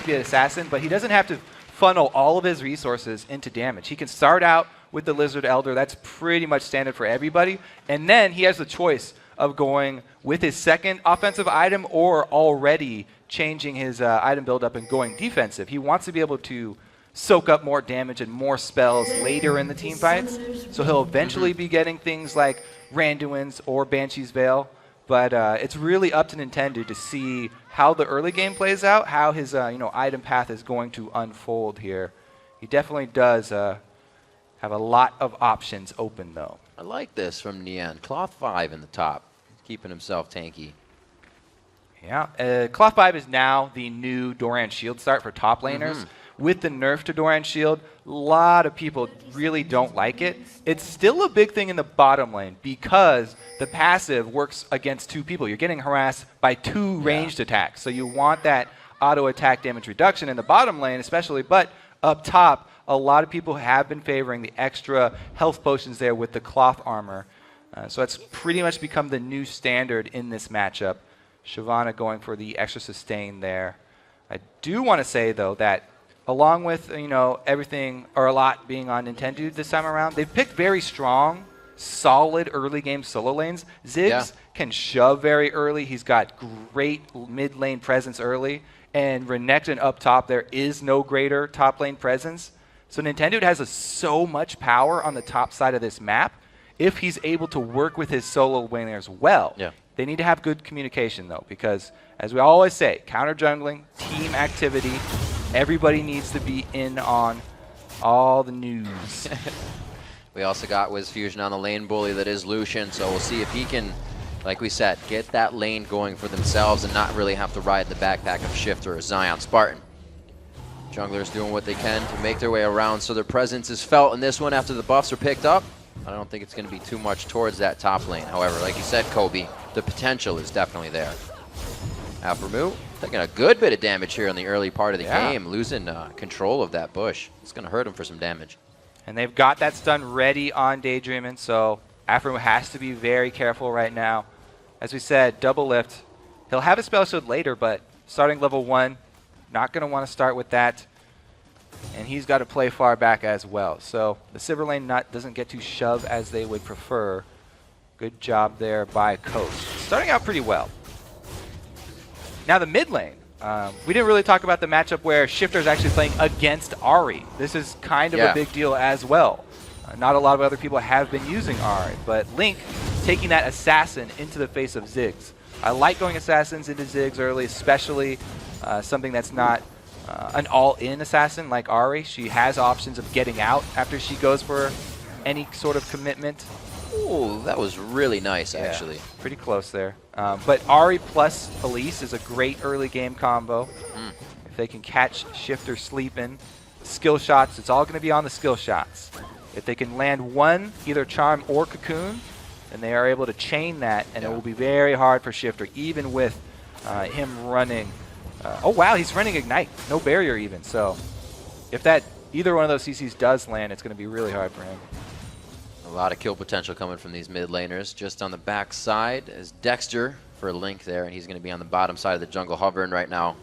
be an assassin, but he doesn't have to funnel all of his resources into damage. He can start out with the Lizard Elder. That's pretty much standard for everybody. And then he has the choice of going with his second offensive item or already changing his item build-up and going defensive. He wants to be able to soak up more damage and more spells later in the team fights. So he'll eventually be getting things like Randuin's or Banshee's Veil. But it's really up to Nintendo to see how the early game plays out, how his item path is going to unfold here. He definitely does have a lot of options open, though. I like this from Nian. Cloth 5 in the top, keeping himself tanky. Yeah, Cloth 5 is now the new Doran Shield start for top laners. With the nerf to Doran Shield, a lot of people really don't like it. It's still a big thing in the bottom lane because the passive works against 2 people. You're getting harassed by 2 ranged attacks. So you want that auto attack damage reduction in the bottom lane especially, but up top, a lot of people have been favoring the extra health potions there with the cloth armor. So it's pretty much become the new standard in this matchup. Shyvana going for the extra sustain there. I do want to say, though, that along with everything or a lot being on Nintendo this time around, they've picked very strong, solid early game solo lanes. Ziggs can shove very early. He's got great mid lane presence early. And Renekton up top, there is no greater top lane presence. So Nintendo has so much power on the top side of this map. If he's able to work with his solo laners well, they need to have good communication, though, because as we always say, counter jungling, team activity, everybody needs to be in on all the news. We also got WizFusion on the lane bully that is Lucian, so we'll see if he can, like we said, get that lane going for themselves and not really have to ride the backpack of Shifter or Zion Spartan. Junglers doing what they can to make their way around, so their presence is felt in this one after the buffs are picked up. I don't think it's going to be too much towards that top lane. However, like you said, Kobe, the potential is definitely there. Aphromoo taking a good bit of damage here in the early part of the game, losing control of that bush. It's going to hurt him for some damage. And they've got that stun ready on Daydreamin', so Aphromoo has to be very careful right now. As we said, double lift. He'll have a spell shield later, but starting level 1, not going to want to start with that. And he's got to play far back as well. So the Sivir lane doesn't get to shove as they would prefer. Good job there by Coast. Starting out pretty well. Now the mid lane. We didn't really talk about the matchup where Shifter is actually playing against Ahri. This is kind of a big deal as well. Not a lot of other people have been using Ahri, but Link taking that assassin into the face of Ziggs. I like going assassins into Ziggs early, especially something that's not an all-in assassin like Ahri. She has options of getting out after she goes for any sort of commitment. Ooh, that was really nice, actually. Pretty close there. But Ahri plus Elise is a great early game combo. If they can catch Shifter sleeping. Skill shots, it's all going to be on the skill shots. If they can land one, either Charm or Cocoon, then they are able to chain that, and it will be very hard for Shifter, even with him running. Oh, wow, he's running Ignite. No barrier even. So if that either one of those CCs does land, it's going to be really hard for him. A lot of kill potential coming from these mid laners. Just on the back side is Dexter for a Link there, and he's going to be on the bottom side of the jungle hovering right now.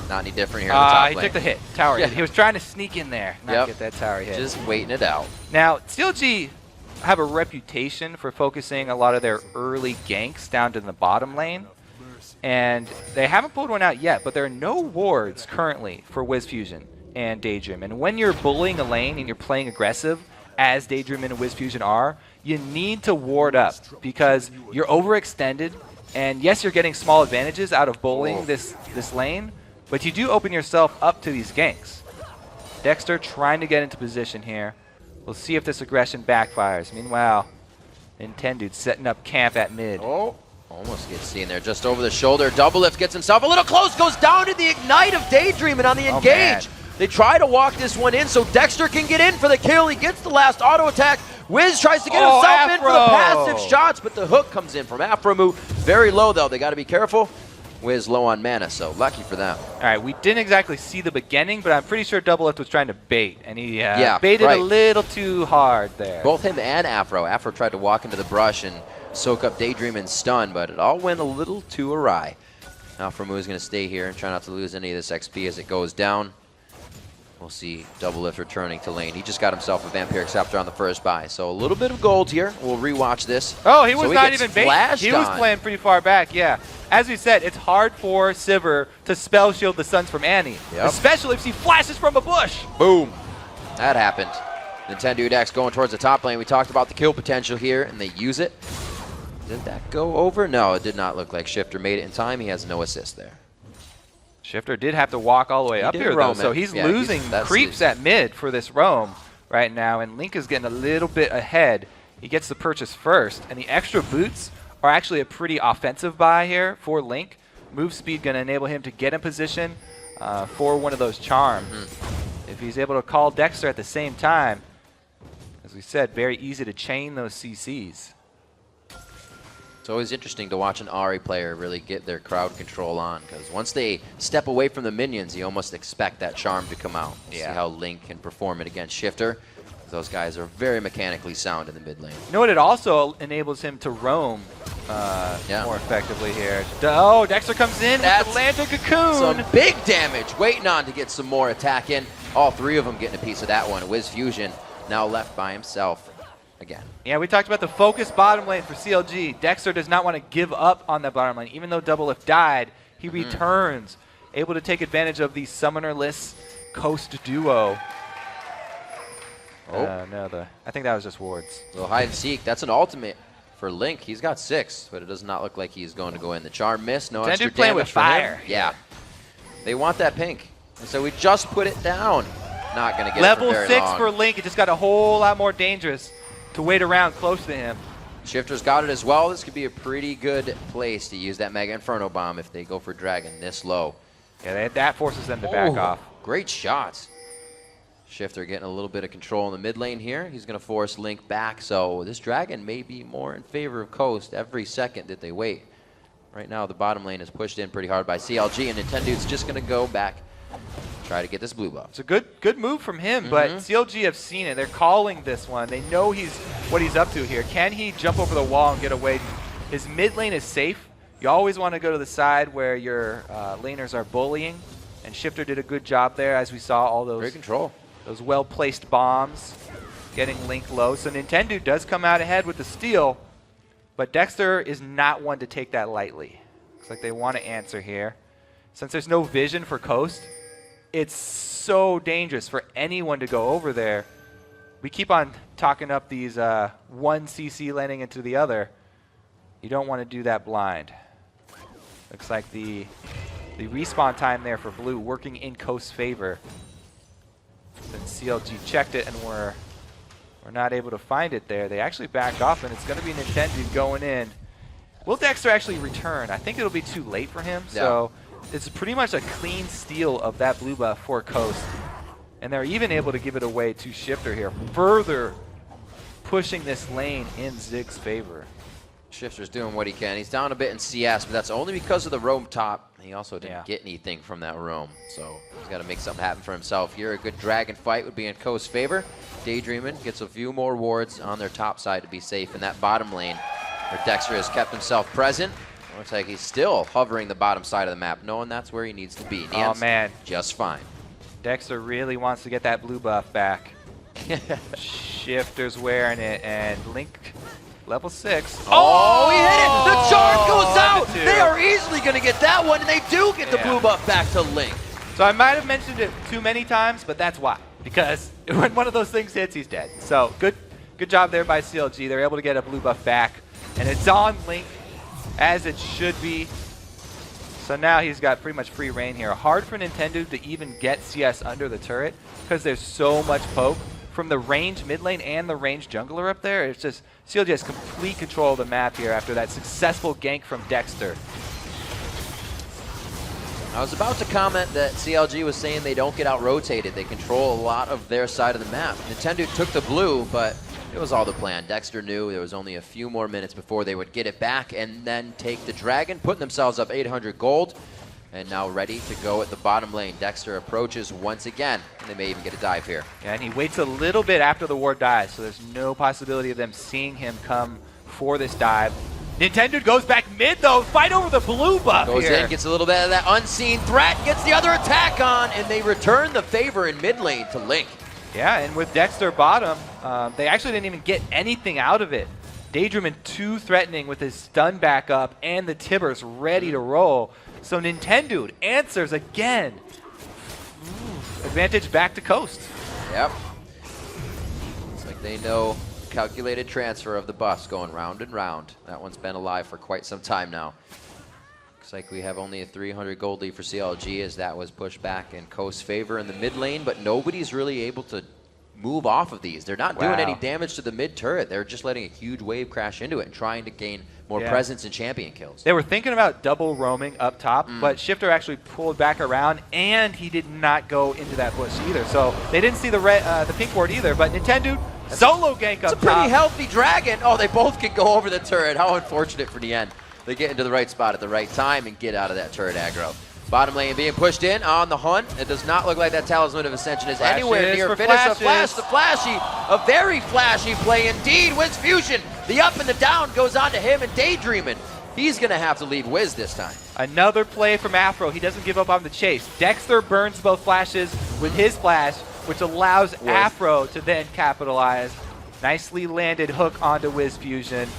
Not any different here on the top lane. He took the hit. Tower hit. He was trying to sneak in there, not get that tower hit. Just waiting it out. Now, clg have a reputation for focusing a lot of their early ganks down to the bottom lane. And they haven't pulled one out yet, but there are no wards currently for WizFusion and Daydream. And when you're bullying a lane and you're playing aggressive, as Daydream and WizFusion are, you need to ward up because you're overextended. And yes, you're getting small advantages out of bullying this lane, but you do open yourself up to these ganks. Dexter trying to get into position here. We'll see if this aggression backfires. Meanwhile, Nintendo's setting up camp at mid. Oh, almost gets seen there just over the shoulder. Double lift gets himself a little close, goes down to the Ignite of Daydreaming on the engage. They try to walk this one in so Dexter can get in for the kill. He gets the last auto attack. Wiz tries to get himself in for the passive shots, but the hook comes in from Aphromoo. Very low, though. They got to be careful. Wiz low on mana, so lucky for them. All right, we didn't exactly see the beginning, but I'm pretty sure Double Lift was trying to bait, and he baited a little too hard there. Both him and Afro. Afro tried to walk into the brush and soak up Daydream and stun, but it all went a little too awry. Now Formu is going to stay here and try not to lose any of this XP as it goes down. We'll see Doublelift returning to lane. He just got himself a Vampiric Scepter on the first buy. So a little bit of gold here. We'll rewatch this. Oh, he was so not even bait. He was playing pretty far back, yeah. As we said, it's hard for Sivir to spell shield the Suns from Annie. Yep. Especially if he flashes from a bush. Boom. That happened. Nintendo Dex going towards the top lane. We talked about the kill potential here, and they use it. Did that go over? No, it did not look like Shifter made it in time. He has no assist there. Shifter did have to walk all the way up here, though, so he's losing creeps at mid for this roam right now, and Link is getting a little bit ahead. He gets the purchase first, and the extra boots are actually a pretty offensive buy here for Link. Move speed going to enable him to get in position for one of those charms. If he's able to call Dexter at the same time, as we said, very easy to chain those CCs. It's always interesting to watch an Ahri player really get their crowd control on, because once they step away from the minions, you almost expect that charm to come out. See how Link can perform it against Shifter. Those guys are very mechanically sound in the mid lane. You know what? It also enables him to roam more effectively here. Oh, Dexter comes in with the Lantern Cocoon. Some big damage, waiting on to get some more attack in. All three of them getting a piece of that one. Wiz Fusion now left by himself again. Yeah, we talked about the focused bottom lane for CLG. Dexter does not want to give up on that bottom lane. Even though Doublelift died, he returns, able to take advantage of the summonerless Coast duo. No, I think that was just wards. Little hide and seek. That's an ultimate for Link. He's got 6, but it does not look like he's going to go in. The charm miss, no extra damage playing with fire. Yeah. They want that pink. And so we just put it down. Not going to get Level it for very 6 long. for Link. It just got a whole lot more dangerous to wait around close to him. Shifter's got it as well. This could be a pretty good place to use that Mega Inferno Bomb if they go for Dragon this low. Yeah, that forces them to back off. Great shots. Shifter getting a little bit of control in the mid lane here. He's going to force Link back, so this Dragon may be more in favor of Coast every second that they wait. Right now, the bottom lane is pushed in pretty hard by CLG, and Nintendo's just going to go back, try to get this blue buff. It's a good move from him, but CLG have seen it. They're calling this one. They know what he's up to here. Can he jump over the wall and get away? His mid lane is safe. You always want to go to the side where your laners are bullying, and Shifter did a good job there, as we saw all those. Great control. Those well-placed bombs, getting Link low. So Nintendo does come out ahead with the steal, but Dexter is not one to take that lightly. Looks like they want to answer here. Since there's no vision for Coast, it's so dangerous for anyone to go over there. We keep on talking up these one CC landing into the other. You don't want to do that blind. Looks like the respawn time there for blue working in Coast's favor. Since CLG checked it and we're not able to find it there, they actually backed off, and it's going to be Nintendo going in. Will Dexter actually return? I think it'll be too late for him, so it's pretty much a clean steal of that blue buff for Coast. And they're even able to give it away to Shifter here, further pushing this lane in Zig's favor. Shifter's doing what he can. He's down a bit in CS, but that's only because of the roam top. He also didn't get anything from that roam, so he's got to make something happen for himself here. A good dragon fight would be in Coast's favor. Daydreaming gets a few more wards on their top side to be safe in that bottom lane, where Dexter has kept himself present. Looks like he's still hovering the bottom side of the map, knowing that's where he needs to be. Oh, man. Just fine. Dexter really wants to get that blue buff back. Shifter's wearing it, and Link... Level 6. Oh, he hit it! The charm goes out! They are easily going to get that one, and they do get the blue buff back to Link. So I might have mentioned it too many times, but that's why. Because when one of those things hits, he's dead. So good job there by CLG. They're able to get a blue buff back, and it's on Link, as it should be. So now he's got pretty much free reign here. Hard for Nintendo to even get CS under the turret, because there's so much poke from the range mid lane and the range jungler up there. It's just CLG has complete control of the map here after that successful gank from Dexter. I was about to comment that CLG was saying they don't get out-rotated. They control a lot of their side of the map. Nintendo took the blue, but it was all the plan. Dexter knew there was only a few more minutes before they would get it back and then take the dragon, putting themselves up 800 gold. And now ready to go at the bottom lane. Dexter approaches once again, and they may even get a dive here. Yeah, and he waits a little bit after the ward dies, so there's no possibility of them seeing him come for this dive. Nintendo goes back mid though, fight over the blue buff Goes here. in, gets a little bit of that unseen threat, gets the other attack on, and they return the favor in mid lane to Link. Yeah, and with Dexter bottom, they actually didn't even get anything out of it. Daydreamin too threatening with his stun back up and the Tibbers ready to roll. So Nintendo answers again. Advantage back to Coast. Yep. Looks like they know calculated transfer of the buffs going round and round. That one's been alive for quite some time now. Looks like we have only a 300 gold lead for CLG as that was pushed back in Coast's favor in the mid lane, but nobody's really able to move off of these. They're not doing any damage to the mid turret. They're just letting a huge wave crash into it and trying to gain more presence in champion kills. They were thinking about double roaming up top, but Shifter actually pulled back around, and he did not go into that bush either. So they didn't see the pink ward either, but Nintendo solo gank up top. It's a pretty healthy dragon. Oh, they both can go over the turret. How unfortunate for the end. They get into the right spot at the right time and get out of that turret aggro. Bottom lane being pushed in on the hunt. It does not look like that Talisman of Ascension is anywhere near finish. A flash, the flashy, a very flashy play indeed. Wiz Fusion, the up and the down goes on to him and Daydreamin. He's going to have to leave Wiz this time. Another play from Afro. He doesn't give up on the chase. Dexter burns both flashes with his flash, which allows Afro to then capitalize. Nicely landed hook onto Wiz Fusion.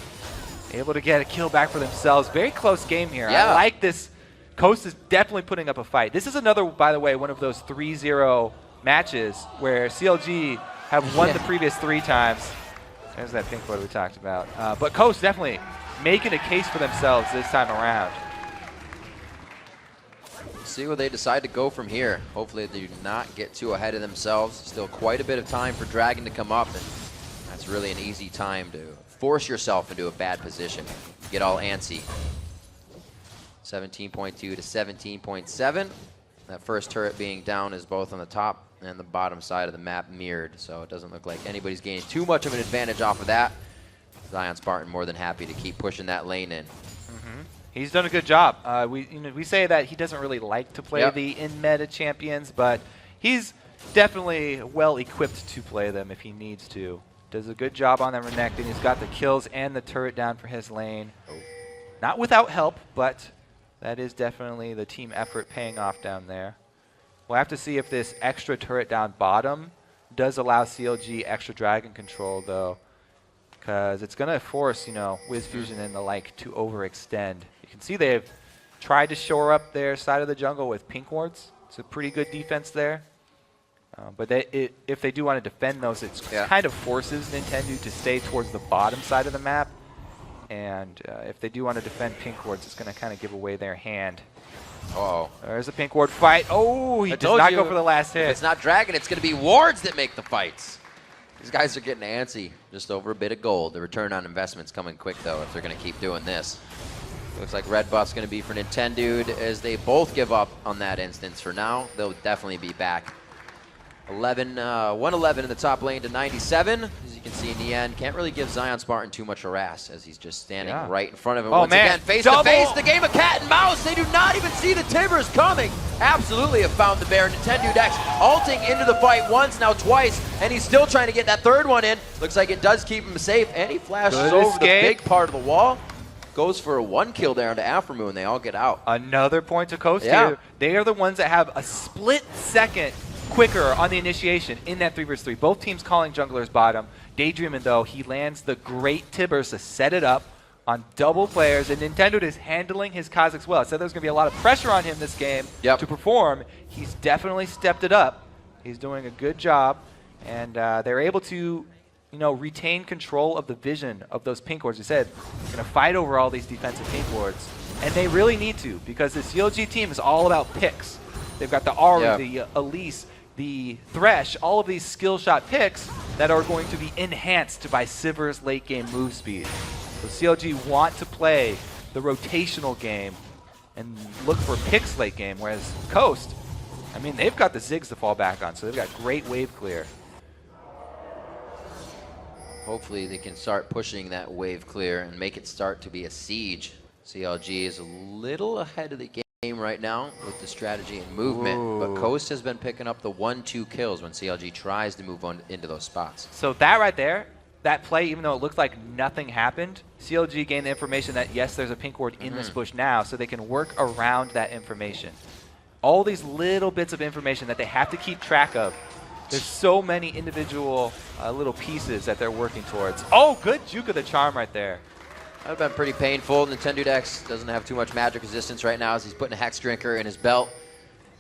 Able to get a kill back for themselves. Very close game here. Yeah. I like this. Coast is definitely putting up a fight. This is another, by the way, one of those 3-0 matches where CLG have won the previous 3 times. There's that pink ward we talked about. But Coast definitely making a case for themselves this time around. See where they decide to go from here. Hopefully they do not get too ahead of themselves. Still quite a bit of time for Dragon to come up, and that's really an easy time to force yourself into a bad position. Get all antsy. 17.2 to 17.7. That first turret being down is both on the top and the bottom side of the map mirrored, so it doesn't look like anybody's gaining too much of an advantage off of that. Zion Spartan more than happy to keep pushing that lane in. He's done a good job. We say that he doesn't really like to play the in-meta champions, but he's definitely well equipped to play them if he needs to. Does a good job on that Renekton. He's got the kills and the turret down for his lane. Not without help, but that is definitely the team effort paying off down there. We'll have to see if this extra turret down bottom does allow CLG extra dragon control, though, because it's going to force, Wiz Fusion and the like to overextend. You can see they've tried to shore up their side of the jungle with pink wards. It's a pretty good defense there. But if they do want to defend those, it kind of forces Nintendo to stay towards the bottom side of the map. And if they do want to defend pink wards, it's going to kind of give away their hand. Uh-oh. There's a pink ward fight. Oh, he does not go for the last hit. If it's not Dragon, it's going to be wards that make the fights. These guys are getting antsy. Just over a bit of gold. The return on investment's coming quick, though, if they're going to keep doing this. Looks like red buff's going to be for Nintendo as they both give up on that instance for now. They'll definitely be back. 111 in the top lane to 97. As you can see in the end, can't really give Zion Spartan too much harass as he's just standing right in front of him once again. Face to face, the game of cat and mouse. They do not even see the Timbers coming. Absolutely have found the bear. Nintendo Dex ulting into the fight once, now twice, and he's still trying to get that third one in. Looks like it does keep him safe, and he flashes over the big part of the wall. Goes for a 1 kill there onto Aframu, and they all get out. Another point to Coast here. They are the ones that have a split second quicker on the initiation in that 3v3. Both teams calling junglers bottom. Daydreamin, though, he lands the great Tibbers to set it up on double players, and Nintendo is handling his Kha'Zix well. I said there's going to be a lot of pressure on him this game to perform. He's definitely stepped it up. He's doing a good job, and they're able to retain control of the vision of those pink wards. You said they're going to fight over all these defensive pink wards, and they really need to, because this CLG team is all about picks. They've got the Aru, the Elise, the Thresh, all of these skill shot picks that are going to be enhanced by Sivir's late game move speed. So CLG want to play the rotational game and look for picks late game, whereas Coast, I mean, they've got the Ziggs to fall back on, so they've got great wave clear. Hopefully they can start pushing that wave clear and make it start to be a siege. CLG is a little ahead of the game right now with the strategy and movement, but Coast has been picking up the 1-2 kills when CLG tries to move on into those spots. So that right there that play, even though it looked like nothing happened, CLG gained the information that, yes, there's a pink ward in this bush now, so they can work around that information. All these little bits of information that they have to keep track of. There's so many individual little pieces that they're working towards. Oh, good juke of the charm right there. That would have been pretty painful. Nintendo Dex doesn't have too much magic resistance right now as he's putting a Hex Drinker in his belt.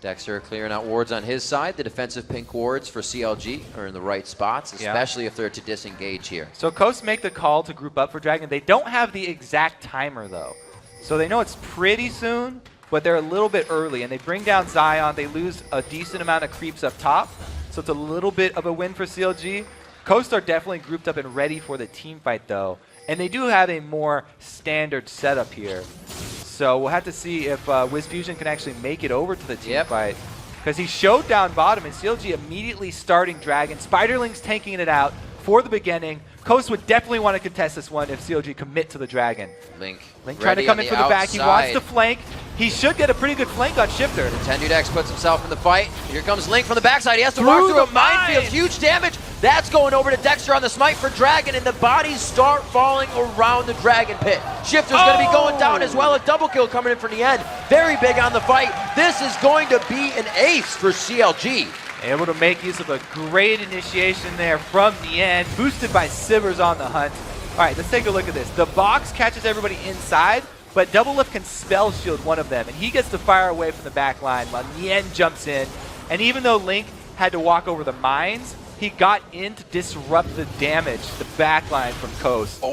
Dexter clearing out wards on his side. The defensive pink wards for CLG are in the right spots, especially if they're to disengage here. So Coast make the call to group up for Dragon. They don't have the exact timer, though. So they know it's pretty soon, but they're a little bit early. And they bring down Zion. They lose a decent amount of creeps up top. So it's a little bit of a win for CLG. Coast are definitely grouped up and ready for the team fight, though. And they do have a more standard setup here. So we'll have to see if WizFusion can actually make it over to the team fight. Because he showed down bottom, and CLG immediately starting Dragon. Spiderling's tanking it out for the beginning. Coast would definitely want to contest this one if CLG commit to the Dragon. Link trying to come in from the back. He wants to flank. He should get a pretty good flank on Shifter. Nintendo Dex puts himself in the fight. Here comes Link from the backside. He has to walk through a minefield. Huge damage. That's going over to Dexter on the smite for Dragon, and the bodies start falling around the Dragon pit. Shifter's going to be going down as well. A double kill coming in for the end. Very big on the fight. This is going to be an ace for CLG. Able to make use of a great initiation there from the end, boosted by Sivers on the hunt. All right, let's take a look at this. The box catches everybody inside, but Double Lift can spell shield one of them, and he gets to fire away from the back line while Nien jumps in. And even though Link had to walk over the mines, he got in to disrupt the damage, the back line from Coast.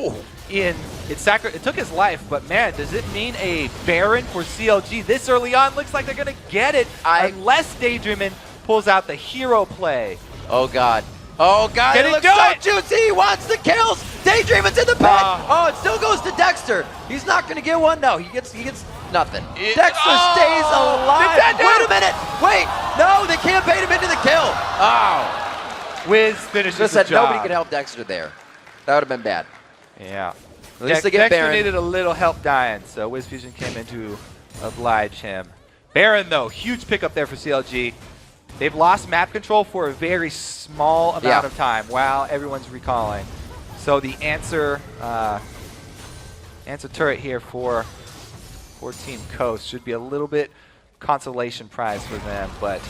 It took his life, but man, does it mean a Baron for CLG this early on? Looks like they're going to get it unless Daydreamin' pulls out the hero play. Oh, God. Oh, God, it looks so juicy. He wants the kills. Daydreamin's in the pit. It still goes to Dexter. He's not going to get one. No, he gets nothing. Dexter stays alive. Wait a minute. Wait. No, they can't bait him into the kill. Wiz finishes the job. Nobody could help Dexter there. That would have been bad. Yeah. At least they get Dexter Baron. needed a little help dying, so WizFusion came in to oblige him. Baron, though, huge pickup there for CLG. They've lost map control for a very small amount of time while everyone's recalling. So the answer turret here for Team Coast should be a little bit consolation prize for them, but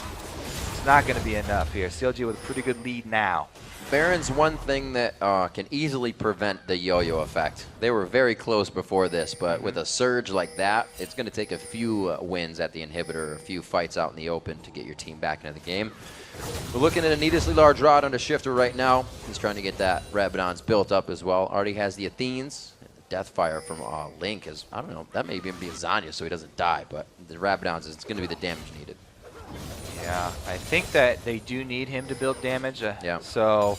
it's not going to be enough here. CLG with a pretty good lead now. Baron's one thing that can easily prevent the yo-yo effect. They were very close before this, but with a surge like that, it's going to take a few wins at the inhibitor, a few fights out in the open to get your team back into the game. We're looking at a needlessly large rod under Shifter right now. He's trying to get that Rabadon's built up as well. Already has the Athenes. The Deathfire from Link is, I don't know, that may even be a Zanya so he doesn't die, but the Rabadon's is going to be the damage needed. Yeah, I think that they do need him to build damage. So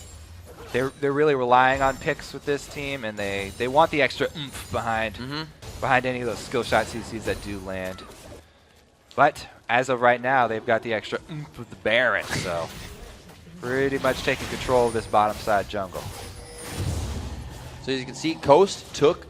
they're really relying on picks with this team, and they want the extra oomph behind any of those skill shot CCs that do land. But as of right now, they've got the extra oomph with the Baron, so pretty much taking control of this bottom side jungle. So as you can see, Coast took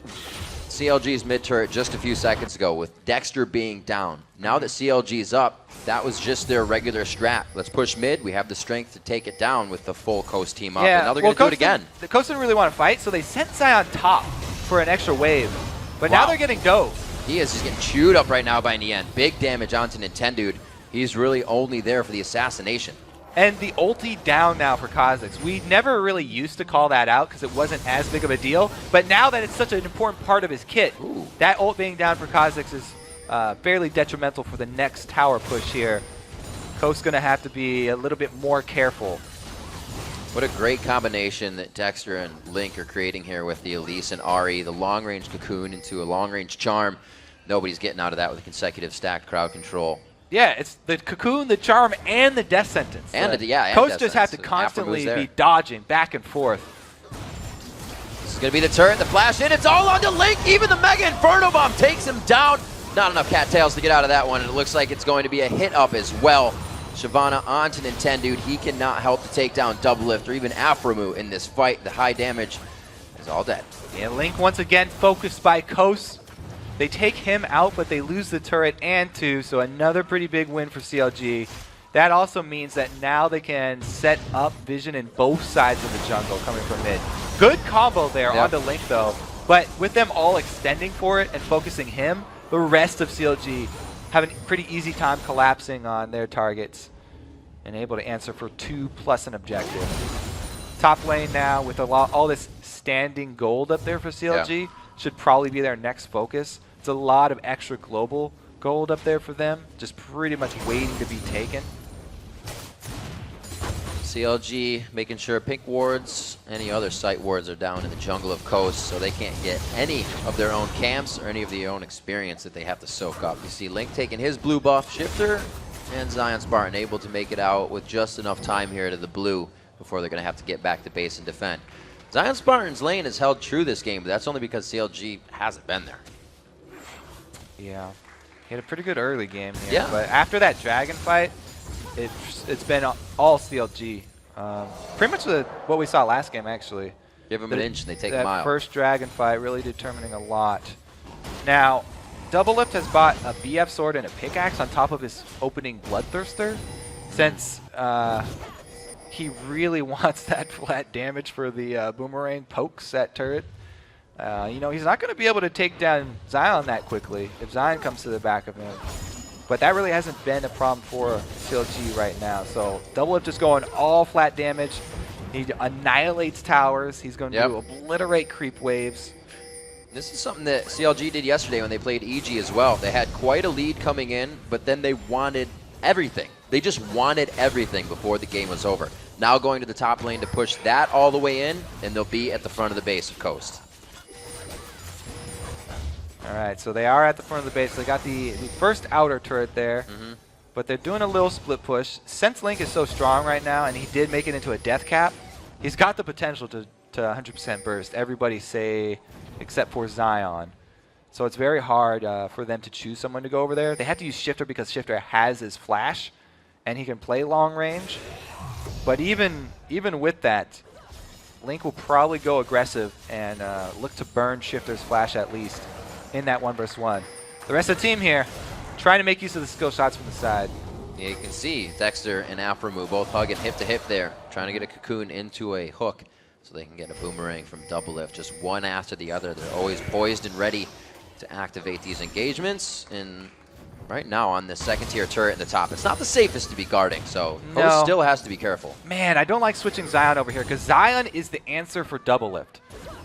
CLG's mid turret just a few seconds ago with Dexter being down. Now that CLG's up, that was just their regular strat. Let's push mid. We have the strength to take it down with the full Coast team up. And now they're going to do it again. The Coast didn't really want to fight, so they sent Zion top for an extra wave. But now they're getting dove. He is just getting chewed up right now by Nien. Big damage onto Nintendo. He's really only there for the assassination. And the ulti down now for Kha'Zix. We never really used to call that out because it wasn't as big of a deal. But now that it's such an important part of his kit, that ult being down for Kha'Zix is fairly detrimental for the next tower push here. Coast's going to have to be a little bit more careful. What a great combination that Dexter and Link are creating here with the Elise and Ahri, the long-range Cocoon into a long-range Charm. Nobody's getting out of that with a consecutive stacked crowd control. Yeah, it's the Cocoon, the Charm, and the Death Sentence. And Coast just have to constantly be dodging back and forth. This is going to be the turret, the flash in. It's all on to Link. Even the Mega Inferno Bomb takes him down. Not enough cattails to get out of that one, and it looks like it's going to be a hit up as well. Shyvana onto Nintendo. He cannot help to take down Double Lift or even Aframu in this fight. The high damage is all dead. Yeah, Link once again focused by Coast. They take him out, but they lose the turret and two, so another pretty big win for CLG. That also means that now they can set up vision in both sides of the jungle coming from mid. Good combo there Yep. onto Link, though. But with them all extending for it and focusing him, the rest of CLG having a pretty easy time collapsing on their targets and able to answer for 2 plus an objective. Top lane now with all this standing gold up there for CLG should probably be their next focus. It's a lot of extra global gold up there for them, just pretty much waiting to be taken. CLG making sure pink wards, any other site wards are down in the jungle of Coast, so they can't get any of their own camps or any of their own experience that they have to soak up. You see Link taking his blue buff, Shifter, and Zion Spartan able to make it out with just enough time here to the blue before they're going to have to get back to base and defend. Zion Spartan's lane has held true this game, but that's only because CLG hasn't been there. Yeah, he had a pretty good early game here, Yeah. but after that dragon fight, it's been all CLG. Pretty much what we saw last game, actually. Give them an inch and they take a that mile. first dragon fight really determining a lot. Now, Double Lift has bought a BF sword and a pickaxe on top of his opening Bloodthirster, since he really wants that flat damage for the boomerang pokes that turret. You know, he's not going to be able to take down Zion that quickly if Zion comes to the back of him. But that really hasn't been a problem for CLG right now. So Double Lift just going all flat damage. He annihilates towers. He's going to obliterate creep waves. This is something that CLG did yesterday when they played EG as well. They had quite a lead coming in, but then they wanted everything. They just wanted everything before the game was over. Now going to the top lane to push that all the way in, and they'll be at the front of the base of Coast. All right, so they are at the front of the base. They got the first outer turret there, but they're doing a little split push. Since Link is so strong right now, and he did make it into a death cap, he's got the potential to 100% burst. Everybody say, except for Zion. So it's very hard for them to choose someone to go over there. They have to use Shifter because Shifter has his flash, and he can play long range. But even with that, Link will probably go aggressive and look to burn Shifter's flash at least in that 1v1. The rest of the team here trying to make use of the skill shots from the side. Yeah, you can see Dexter and Aframu both hugging hip to hip there, trying to get a cocoon into a hook so they can get a boomerang from Double Lift, just one after the other. They're always poised and ready to activate these engagements. And right now on the second tier turret in the top, it's not the safest to be guarding, so Coast still has to be careful. Man, I don't like switching Zion over here because Zion is the answer for Double Lift.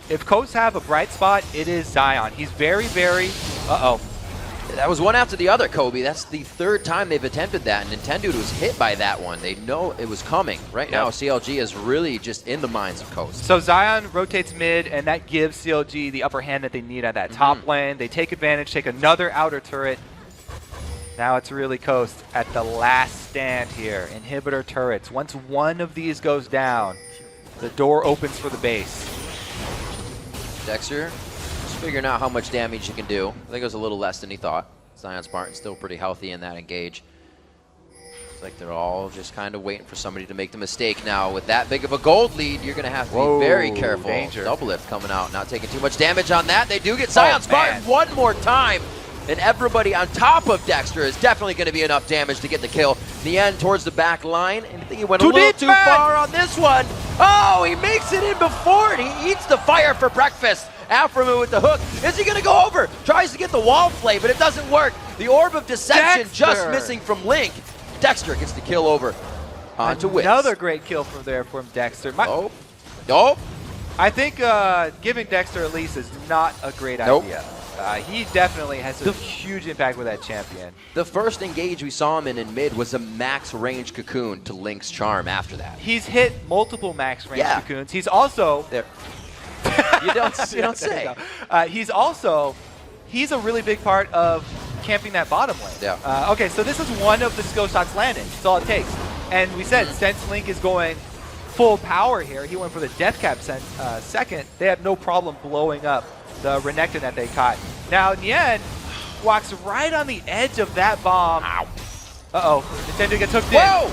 If Coast have a bright spot, it is Zion. He's very, very... That was one after the other, Kobe. That's the third time they've attempted that, and Nintendo was hit by that one. They know it was coming. Right now, CLG is really just in the minds of Coast. So Zion rotates mid, and that gives CLG the upper hand that they need at that top lane. They take advantage, take another outer turret. Now it's really Coast at the last stand here. Inhibitor turrets. Once one of these goes down, the door opens for the base. Dexter just figuring out how much damage he can do. I think it was a little less than he thought. Zion Spartan still pretty healthy in that engage. It's like they're all just kind of waiting for somebody to make the mistake now. With that big of a gold lead, you're going to have to be very careful. Danger. Double Lift coming out, not taking too much damage on that. They do get Zion Spartan one more time. And everybody on top of Dexter is definitely going to be enough damage to get the kill. In the end, towards the back line, and I think he went a little too far on this one. Oh, he makes it in before, and he eats the fire for breakfast. Aframu with the hook. Is he going to go over? Tries to get the wall play, but it doesn't work. The Orb of Deception just missing from Link. Dexter gets the kill over onto Wiz. Another great kill from Dexter. I think giving Dexter a lease is not a great idea. He definitely has a huge impact with that champion. The first engage we saw him in mid was a max range cocoon to Link's charm after that. He's hit multiple max range cocoons. He's also... You don't say. He's a really big part of camping that bottom lane. Okay, so this is one of the skill shots landed. That's all it takes. And we said since Link is going full power here, he went for the death cap second. They have no problem blowing up the Renekton that they caught. Now Nien walks right on the edge of that bomb. Ow. Nintendo gets hooked in. Whoa!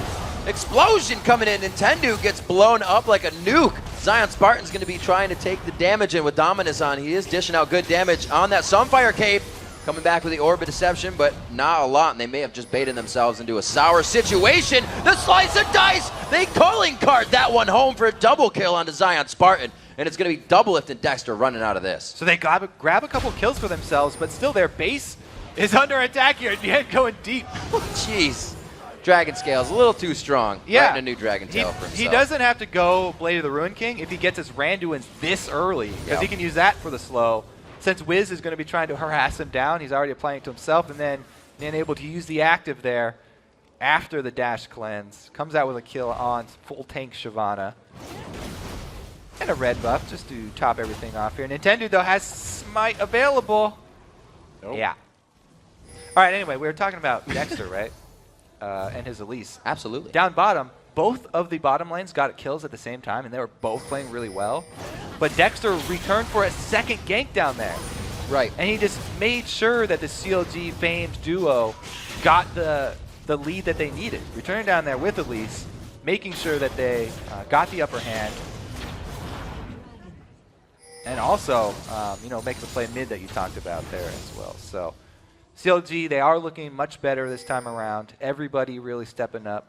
Explosion coming in. Nintendo gets blown up like a nuke. Zion Spartan's going to be trying to take the damage in with Dominus on. He is dishing out good damage on that Sunfire Cape. Coming back with the Orb of Deception, but not a lot, and they may have just baited themselves into a sour situation. The slice of dice! They calling card that one home for a double kill onto Zion Spartan. and it's going to be Doublelift and Dexter running out of this. So they grab a couple kills for themselves, but still their base is under attack here. Nien going deep. Jeez. Dragon Scale's a little too strong. Yeah. Writing a new Dragon Tail for himself. He doesn't have to go Blade of the Ruin King if he gets his Randuins this early, because he can use that for the slow. Since Wiz is going to be trying to harass him down, he's already applying it to himself, and then able to use the active there after the dash cleanse. Comes out with a kill on full tank Shyvana. And a red buff just to top everything off here. Nintendo, though, has Smite available. Nope. Yeah. All right, anyway, we were talking about Dexter, right? And his Elise. Absolutely. Down bottom, both of the bottom lanes got kills at the same time, and they were both playing really well. But Dexter returned for a second gank down there. Right. And he just made sure that the CLG famed duo got the lead that they needed. Returning down there with Elise, making sure that they got the upper hand. And also, make the play mid that you talked about there as well. So CLG, they are looking much better this time around. Everybody really stepping up.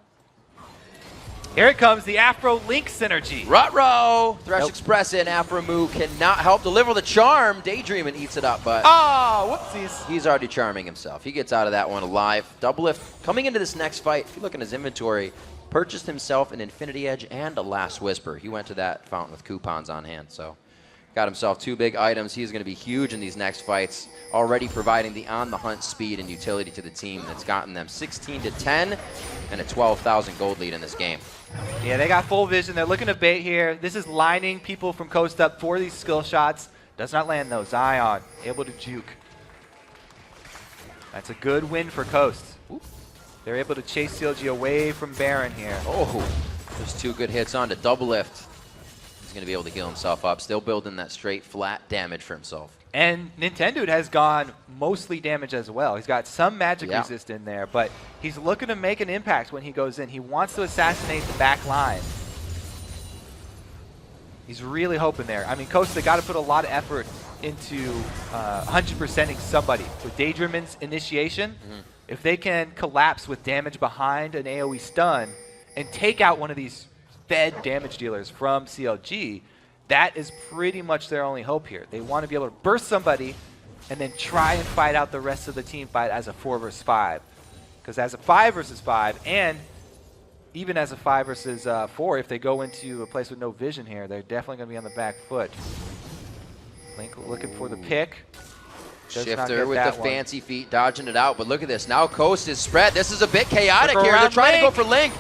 Here it comes, the Afro Link synergy. Ruh-roh! Thresh Express in, Afro cannot help deliver the charm. Daydreaming eats it up, but oh, whoopsies. he's already charming himself. He gets out of that one alive. Doublelift coming into this next fight, if you look in his inventory, purchased himself an Infinity Edge and a Last Whisper. He went to that fountain with coupons on hand, so got himself 2 big items. He's going to be huge in these next fights, already providing the on-the-hunt speed and utility to the team that's gotten them 16-10 and a 12,000 gold lead in this game. Yeah, they got full vision. They're looking to bait here. This is lining people from coast up for these skill shots. Does not land though. Zion able to juke. That's a good win for Coast. They're able to chase CLG away from Baron here. Oh, there's 2 good hits on to Doublelift. He's going to be able to heal himself up. Still building that straight flat damage for himself. And Nintendo has gone mostly damage as well. He's got some magic resist in there, but he's looking to make an impact when he goes in. He wants to assassinate the back line. He's really hoping there. I mean, Coast, they got to put a lot of effort into 100%ing somebody. With Daydreamin's initiation, if they can collapse with damage behind an AoE stun and take out one of these fed damage dealers from CLG, that is pretty much their only hope here. They want to be able to burst somebody and then try and fight out the rest of the team fight as a 4 versus 5. Because as a 5 versus 5, and even as a 5 versus 4, if they go into a place with no vision here, they're definitely going to be on the back foot. Link looking for the pick. Shifter with the fancy feet, dodging it out. But look at this. Now Coast is spread. This is a bit chaotic here. They're trying to go for Link.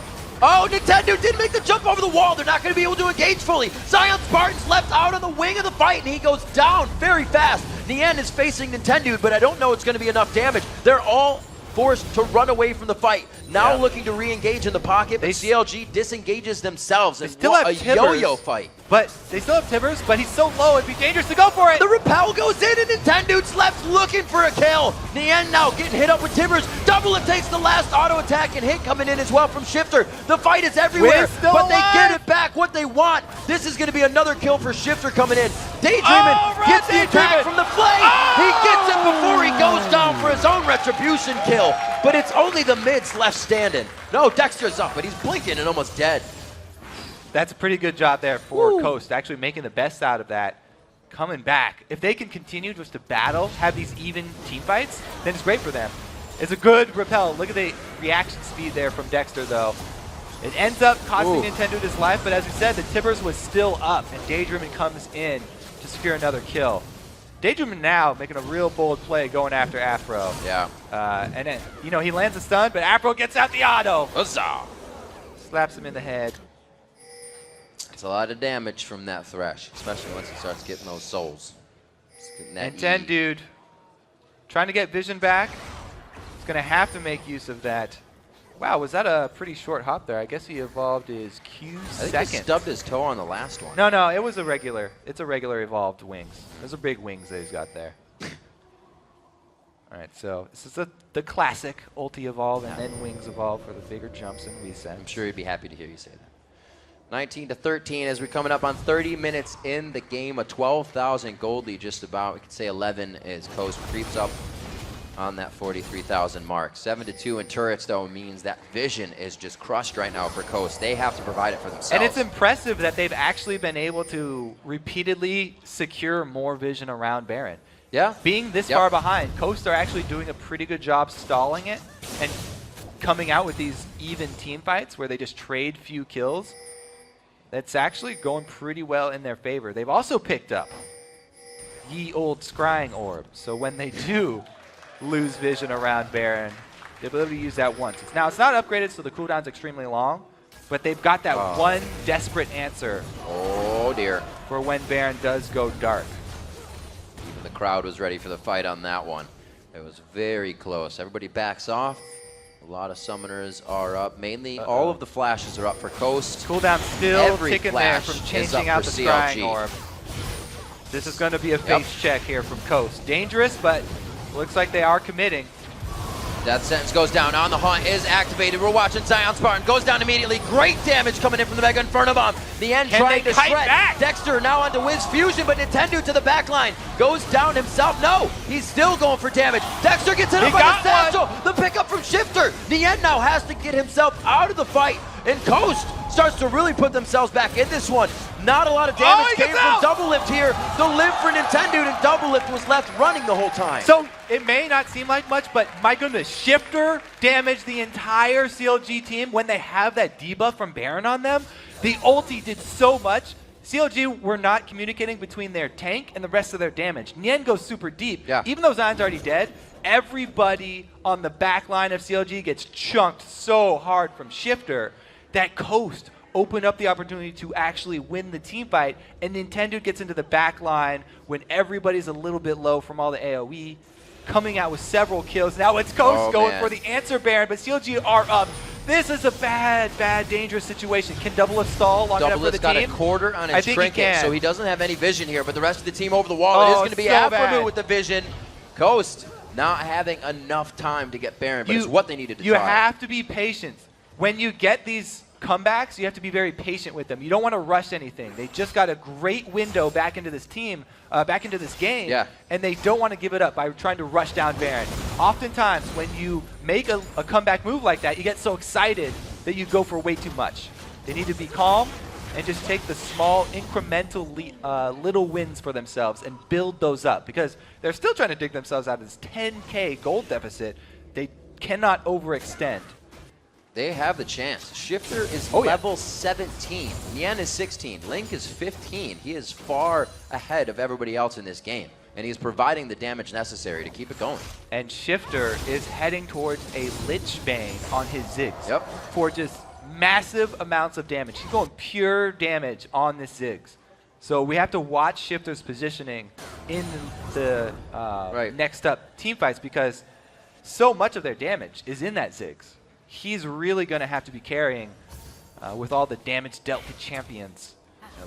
Oh, Nintendo did make the jump over the wall. They're not going to be able to engage fully. Zion Spartan's left out on the wing of the fight, and he goes down very fast. Nien is facing Nintendo, but I don't know it's going to be enough damage. They're all forced to run away from the fight. Now looking to re-engage in the pocket, but CLG disengages themselves. They still have a yo-yo fight. But they still have Tibbers, but he's so low, it'd be dangerous to go for it. The repel goes in, and Nintendo's left looking for a kill. Nien now getting hit up with Tibbers. Doublelift takes the last auto attack and hit coming in as well from Shifter. The fight is everywhere, but they get it back what they want. This is going to be another kill for Shifter coming in. Daydreamin gets the attack from the flame. He gets it before he goes down for his own retribution kill. But it's only the mids left standing. No, Dexter's up, but he's blinking and almost dead. That's a pretty good job there for Coast, actually making the best out of that, coming back. If they can continue just to battle, have these even team fights, then it's great for them. It's a good repel. Look at the reaction speed there from Dexter, though. It ends up costing Nintendo his life, but as we said, the Tibbers was still up, and Daydreamin comes in to secure another kill. Daydreamin now making a real bold play going after Afro. Yeah. And then, he lands a stun, but Afro gets out the auto. Huzzah! Slaps him in the head. It's a lot of damage from that Thresh, especially once he starts getting those souls. And 10 dude trying to get vision back. He's going to have to make use of that. Wow, was that a pretty short hop there? I guess he evolved his Q second. I think he stubbed his toe on the last one. No, it was a regular. It's a regular evolved wings. Those are big wings that he's got there. All right, so this is the classic ulti evolve and then wings evolve for the bigger jumps and resets. I'm sure he'd be happy to hear you say that. 19-13 as we're coming up on 30 minutes in the game. A 12,000 gold lead just about. We could say 11 as Coast creeps up on that 43,000 mark. 7-2 in turrets, though, means that vision is just crushed right now for Coast. They have to provide it for themselves. And it's impressive that they've actually been able to repeatedly secure more vision around Baron. Yeah. Being this far behind, Coast are actually doing a pretty good job stalling it and coming out with these even team fights where they just trade few kills. That's actually going pretty well in their favor. They've also picked up ye old scrying orb. So when they do lose vision around Baron, they'll be able to use that once. Now, it's not upgraded, so the cooldown's extremely long, but they've got that one desperate answer. Oh, dear. For when Baron does go dark. Even the crowd was ready for the fight on that one. It was very close. Everybody backs off. A lot of summoners are up. Mainly, all of the flashes are up for Coast. Cooldown still Every ticking there flash from is changing up out for the CLG. scrying orb. This is going to be a face check here from Coast. Dangerous, but looks like they are committing. Death Sentence goes down. On the Haunt is activated. We're watching Zion Spartan. Goes down immediately. Great damage coming in from the Mega Inferno Bomb. The end trying to shred. Back? Dexter now onto Wiz Fusion, but Nintendo to the back line. Goes down himself. No, he's still going for damage. Dexter gets hit up by the satchel. The pickup from Shifter. The end now has to get himself out of the fight. And Coast starts to really put themselves back in this one. Not a lot of damage came from Double Lift here. The live for Nintendo, and Double Lift was left running the whole time. So it may not seem like much, but my goodness, Shifter damaged the entire CLG team when they have that debuff from Baron on them. The ulti did so much. CLG were not communicating between their tank and the rest of their damage. Nien goes super deep. Yeah. Even though Zion's already dead, everybody on the back line of CLG gets chunked so hard from Shifter that Coast opened up the opportunity to actually win the team fight, and Nintendo gets into the back line when everybody's a little bit low from all the AoE, coming out with several kills. Now it's Coast going for the answer Baron, but CLG are up. This is a bad, dangerous situation. Can Double Lift stall long enough for the team? Double Lift's got a quarter on his trinket, so he doesn't have any vision here, but the rest of the team over the wall is going to be Afromu with the vision. Coast not having enough time to get Baron, but it's what they needed to try. You have to be patient. When you get these comebacks, you have to be very patient with them. You don't want to rush anything. They just got a great window back into this team, back into this game, and they don't want to give it up by trying to rush down Baron. Oftentimes, when you make a comeback move like that, you get so excited that you go for way too much. They need to be calm and just take the small, incremental little wins for themselves and build those up, because they're still trying to dig themselves out of this 10K gold deficit. They cannot overextend. They have the chance. Shifter is level 17. Nien is 16. Link is 15. He is far ahead of everybody else in this game, and he's providing the damage necessary to keep it going. And Shifter is heading towards a Lich Bane on his Ziggs for just massive amounts of damage. He's going pure damage on this Ziggs. So we have to watch Shifter's positioning in the next up team fights, because so much of their damage is in that Ziggs. He's really going to have to be carrying with all the damage dealt to champions.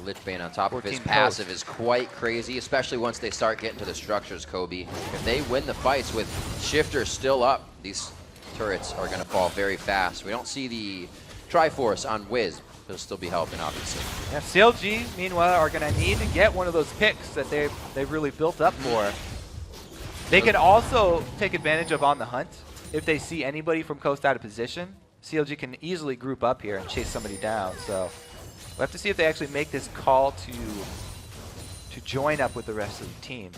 Lich Bane on top of his passive is quite crazy, especially once they start getting to the structures, Kobe. If they win the fights with Shifter still up, these turrets are going to fall very fast. We don't see the Triforce on Wiz. He'll still be helping, obviously. Yeah, CLG, meanwhile, are going to need to get one of those picks that they've really built up for. They can also take advantage of On the Hunt. If they see anybody from Coast out of position, CLG can easily group up here and chase somebody down. So we'll have to see if they actually make this call to join up with the rest of the team.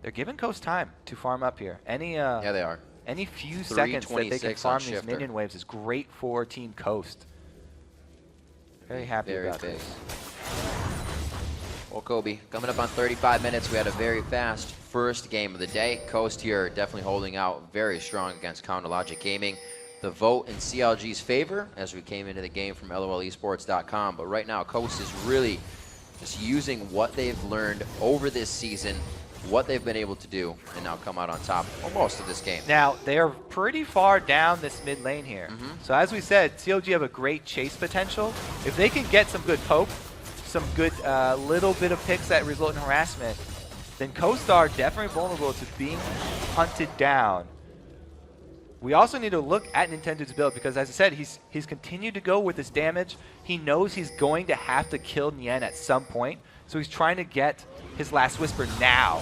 They're giving Coast time to farm up here. Any yeah, they are. Any few seconds that they can farm these minion waves is great for Team Coast. Very happy about this. Well, Kobe, coming up on 35 minutes, we had a very fast first game of the day. Coast here definitely holding out very strong against Counterlogic Gaming. The vote in CLG's favor as we came into the game from LOLesports.com. But right now, Coast is really just using what they've learned over this season, what they've been able to do, and now come out on top almost of this game. Now, they are pretty far down this mid lane here. So as we said, CLG have a great chase potential. If they can get some good poke, some good little bit of picks that result in harassment, then Coast are definitely vulnerable to being hunted down. We also need to look at Nintendo's build, because as I said, he's continued to go with his damage. He knows he's going to have to kill Nien at some point, so he's trying to get his last Whisper now.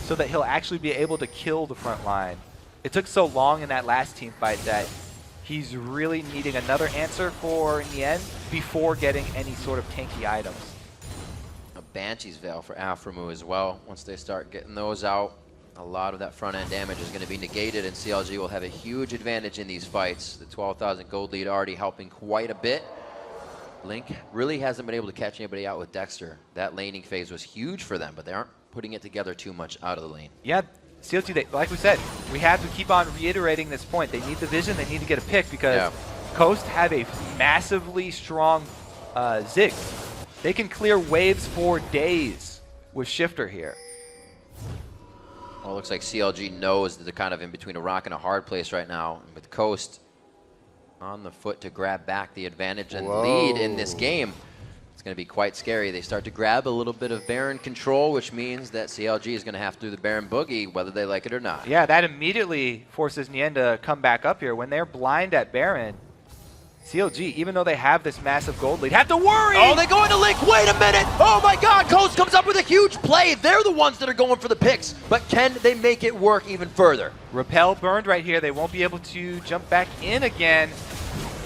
so that he'll actually be able to kill the front line. It took so long in that last team fight that he's really needing another answer for Nien before getting any sort of tanky items. A Banshee's Veil for Aframu as well. Once they start getting those out, a lot of that front end damage is going to be negated, and CLG will have a huge advantage in these fights. The 12,000 gold lead already helping quite a bit. Link really hasn't been able to catch anybody out with Dexter. That laning phase was huge for them, but they aren't putting it together too much out of the lane. Yeah, CLG, like we said, we have to keep on reiterating this point. They need the vision, they need to get a pick because Coast have a massively strong Zig. They can clear waves for days with Shifter here. Well, it looks like CLG knows that they're kind of in between a rock and a hard place right now. And with Coast on the foot to grab back the advantage and lead in this game, it's going to be quite scary. They start to grab a little bit of Baron control, which means that CLG is going to have to do the Baron Boogie, whether they like it or not. Yeah, that immediately forces Nien to come back up here. When they're blind at Baron, CLG, even though they have this massive gold lead, have to worry! Oh, they go into Link. Wait a minute! Oh my god, Coast comes up with a huge play. They're the ones that are going for the picks, but can they make it work even further? Repel burned right here. They won't be able to jump back in again.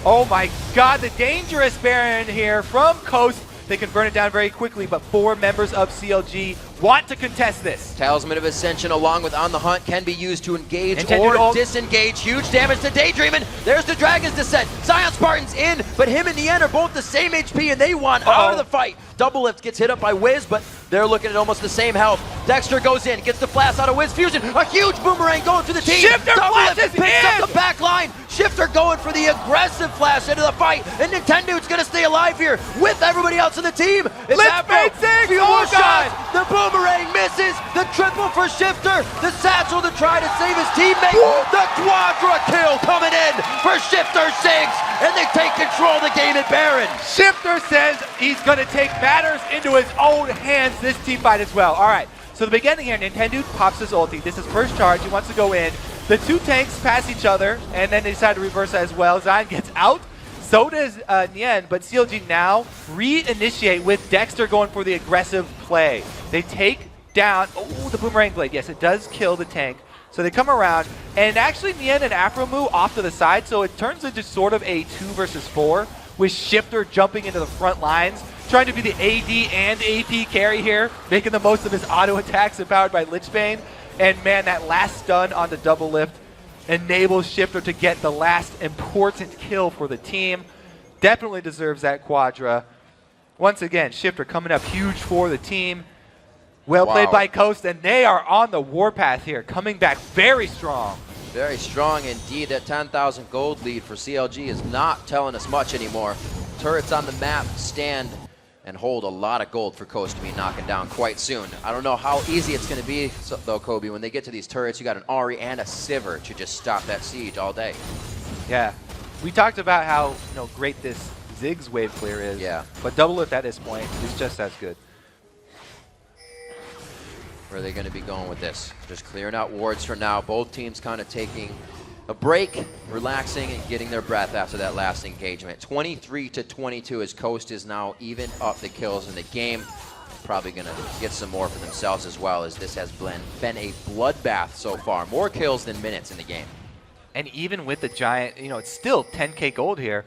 Oh my god, the dangerous Baron here from Coast. They can burn it down very quickly, but 4 members of CLG want to contest this. Talisman of Ascension along with On the Hunt can be used to engage or disengage. Huge damage to Daydreamin'. There's the Dragon's Descent. Zion Spartan's in, but him and Nien are both the same HP and they want out of the fight. Double Lift gets hit up by Wiz, but they're looking at almost the same health. Dexter goes in, gets the blast out of Wiz Fusion. A huge boomerang going through the team. Shifter flashes picks up the back line. Shifter going for the aggressive flash into the fight, and Nintendo's gonna stay alive here with everybody else in the team. It's Let's fade six! Few Oh more god! shots. The boomerang misses. The triple for Shifter. The satchel to try to save his teammate. The quadra kill coming in for Shifter 6, and they take control of the game at Baron. Shifter says he's going to take matters into his own hands this team fight as well. All right, so the beginning here, Nintendo pops his ulti. This is first charge. He wants to go in. The 2 tanks pass each other, and then they decide to reverse as well. Zion gets out. So does Nien, but CLG now reinitiate with Dexter going for the aggressive play. They take down, oh, the boomerang blade. Yes, it does kill the tank. So they come around, and actually Nien and Aframu off to the side, so it turns into sort of a 2 versus 4, with Shifter jumping into the front lines, trying to be the AD and AP carry here, making the most of his auto attacks empowered by Lichbane. And man, that last stun on the double lift enables Shifter to get the last important kill for the team. Definitely deserves that quadra. Once again, Shifter coming up huge for the team. Well played by Coast, and they are on the warpath here, coming back very strong. Very strong indeed. That 10,000 gold lead for CLG is not telling us much anymore. Turrets on the map stand and hold a lot of gold for Coast to be knocking down quite soon. I don't know how easy it's going to be, though, Kobe. When they get to these turrets, you got an Ahri and a Sivir to just stop that siege all day. Yeah. We talked about how great this Ziggs wave clear is. Yeah. But double lift at this point is just as good. Where are they going to be going with this? Just clearing out wards for now. Both teams kind of taking a break, relaxing, and getting their breath after that last engagement. 23-22 as Coast is now even up the kills in the game. Probably going to get some more for themselves as well, as this has been a bloodbath so far. More kills than minutes in the game. And even with the giant, it's still 10k gold here.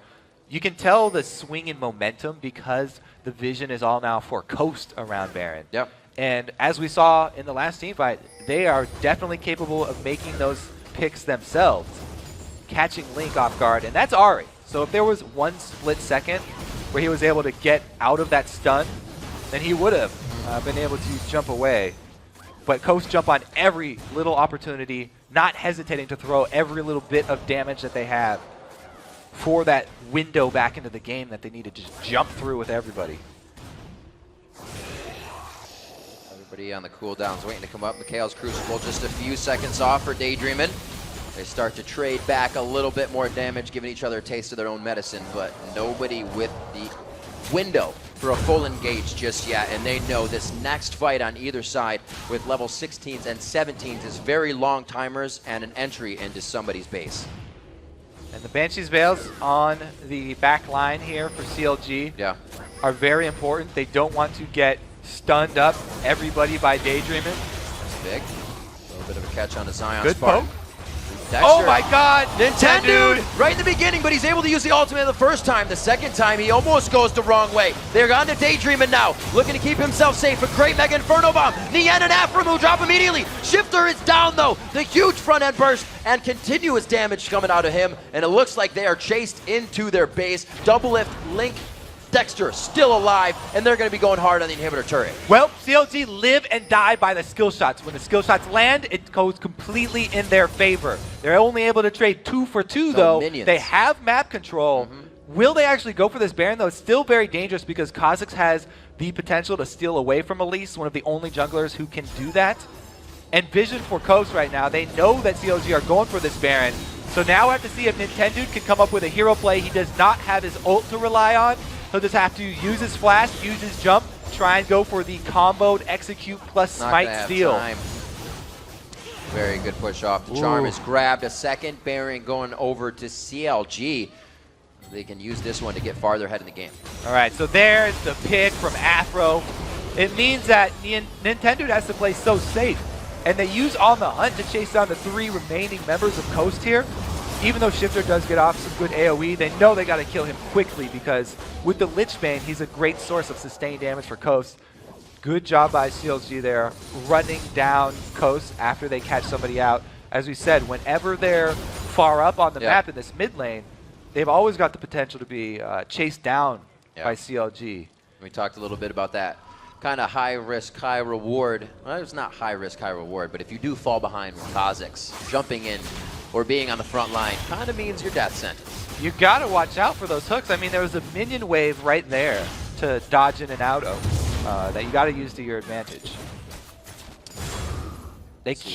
You can tell the swing in momentum because the vision is all now for Coast around Baron. Yep. And as we saw in the last team fight, they are definitely capable of making those picks themselves, catching Link off guard, and that's Ahri. So if there was one split second where he was able to get out of that stun, then he would have been able to jump away. But Coast jump on every little opportunity, not hesitating to throw every little bit of damage that they have for that window back into the game that they need to just jump through with everybody. Everybody on the cooldowns waiting to come up. Mikhail's Crucible just a few seconds off for Daydreamin'. They start to trade back a little bit more damage, giving each other a taste of their own medicine, but nobody with the window for a full engage just yet, and they know this next fight on either side with level 16s and 17s is very long timers and an entry into somebody's base. And the Banshee's Veils on the back line here for CLG are very important. They don't want to get stunned up everybody by Daydreamin'. That's big. catch on the Zion Good Spartan. poke. Dexter. Oh my God, Nintendo right in the beginning, but he's able to use the ultimate the first time. The second time, he almost goes the wrong way. They're on to Daydreaming now, looking to keep himself safe. A great Mega Inferno Bomb. Nien and Afram will drop immediately. Shifter is down though. The huge front end burst and continuous damage coming out of him. And it looks like they are chased into their base. Double lift, Link, Dexter still alive, and they're going to be going hard on the inhibitor turret. Well, CLG live and die by the skill shots. When the skill shots land, it goes completely in their favor. They're only able to trade 2 for 2 though. Minions. They have map control. Will they actually go for this Baron though? It's still very dangerous because Kha'Zix has the potential to steal away from Elise, one of the only junglers who can do that. And vision for Coast right now, they know that CLG are going for this Baron. So now we have to see if Nintendo can come up with a hero play. He does not have his ult to rely on. He'll just have to use his flash, use his jump, try and go for the comboed execute plus smite steal. Time. Very good push off. The charm is grabbed. A second Baron going over to CLG. They can use this one to get farther ahead in the game. All right, so there's the pick from Afro. It means that Nintendo has to play so safe, and they use On the Hunt to chase down the 3 remaining members of Coast here. Even though Shifter does get off some good AoE, they know they got to kill him quickly because with the Lich Bane, he's a great source of sustained damage for Coast. Good job by CLG there, running down Coast after they catch somebody out. As we said, whenever they're far up on the map in this mid lane, they've always got the potential to be chased down by CLG. We talked a little bit about that. Kind of high risk, high reward. Well, it's not high risk, high reward, but if you do fall behind with Kha'Zix, jumping in or being on the front line kind of means your death sentence. You got to watch out for those hooks. I mean, there was a minion wave right there to dodge in and out of that you got to use to your advantage.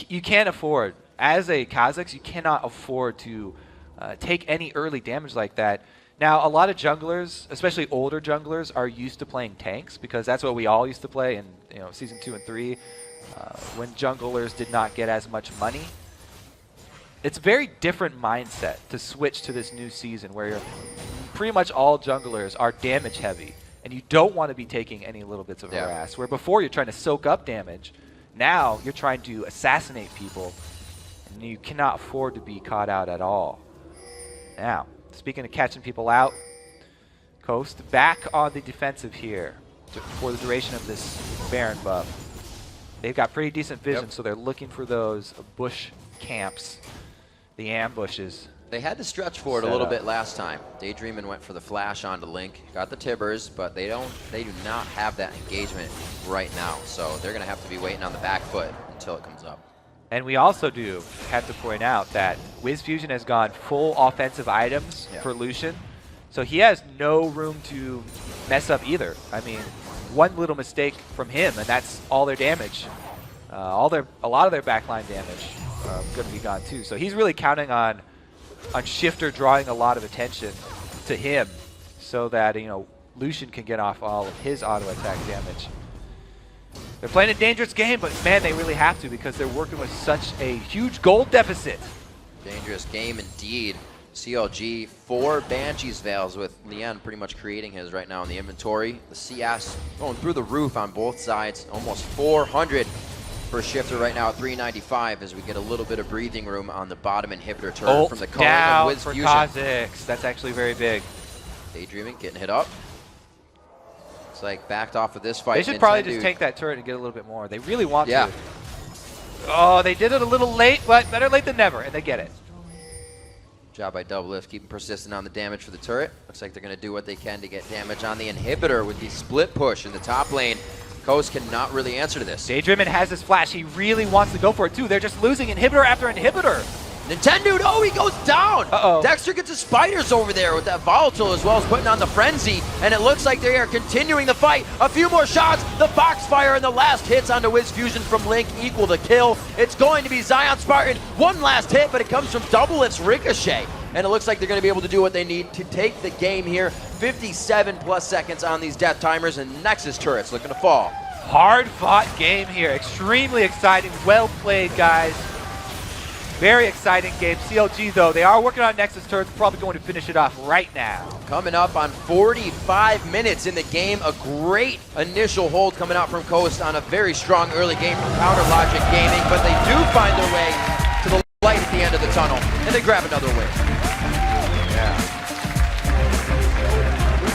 You can't afford, as a Kha'Zix, you cannot afford to take any early damage like that. Now, a lot of junglers, especially older junglers, are used to playing tanks because that's what we all used to play in Season 2 and 3 when junglers did not get as much money. It's a very different mindset to switch to this new season where pretty much all junglers are damage heavy and you don't want to be taking any little bits of harass. Where before you're trying to soak up damage, now you're trying to assassinate people and you cannot afford to be caught out at all. Now, speaking of catching people out, Coast back on the defensive here for the duration of this Baron buff. They've got pretty decent vision, so they're looking for those bush camps. The ambushes. They had to stretch for it a little bit last time. Daydreamin' went for the flash onto Link, got the Tibbers, but they do not have that engagement right now. So they're gonna have to be waiting on the back foot until it comes up. And we also do have to point out that Wiz Fusion has gone full offensive items for Lucian. So he has no room to mess up either. I mean, one little mistake from him and that's all their damage. A lot of their backline damage going to be gone too. So he's really counting on Shifter drawing a lot of attention to him so that Lucian can get off all of his auto attack damage. They're playing a dangerous game, but man, they really have to because they're working with such a huge gold deficit. Dangerous game indeed. CLG 4 Banshee's Veils with Leon pretty much creating his right now in the inventory. The CS going through the roof on both sides, almost 400 for Shifter right now at 395 as we get a little bit of breathing room on the bottom inhibitor turret from the Culling of Wiz for Fusion. Kha'Zix. That's actually very big. Daydreaming, getting hit up. Looks like backed off of this fight. They should probably just take that turret and get a little bit more. They really want to. Yeah. Oh, they did it a little late, but better late than never, and they get it. Job by Double Lift, keeping persistent on the damage for the turret. Looks like they're going to do what they can to get damage on the inhibitor with the split push in the top lane. Coast cannot really answer to this. Daydreamin has his flash. He really wants to go for it too. They're just losing inhibitor after inhibitor. Nintendo, oh, he goes down. Uh-oh. Dexter gets his spiders over there with that volatile as well as putting on the frenzy. And it looks like they are continuing the fight. A few more shots. The Foxfire and the last hits onto Wiz Fusion from Link equal the kill. It's going to be Zion Spartan. One last hit, but it comes from Double Lift's Ricochet. And it looks like they're going to be able to do what they need to take the game here. 57 plus seconds on these death timers, and Nexus turrets looking to fall. Hard fought game here. Extremely exciting. Well played, guys. Very exciting game. CLG, though, they are working on Nexus turrets, probably going to finish it off right now. Coming up on 45 minutes in the game, a great initial hold coming out from Coast on a very strong early game from Counter Logic Gaming, but they do find their way to the light at the end of the tunnel, and they grab another win.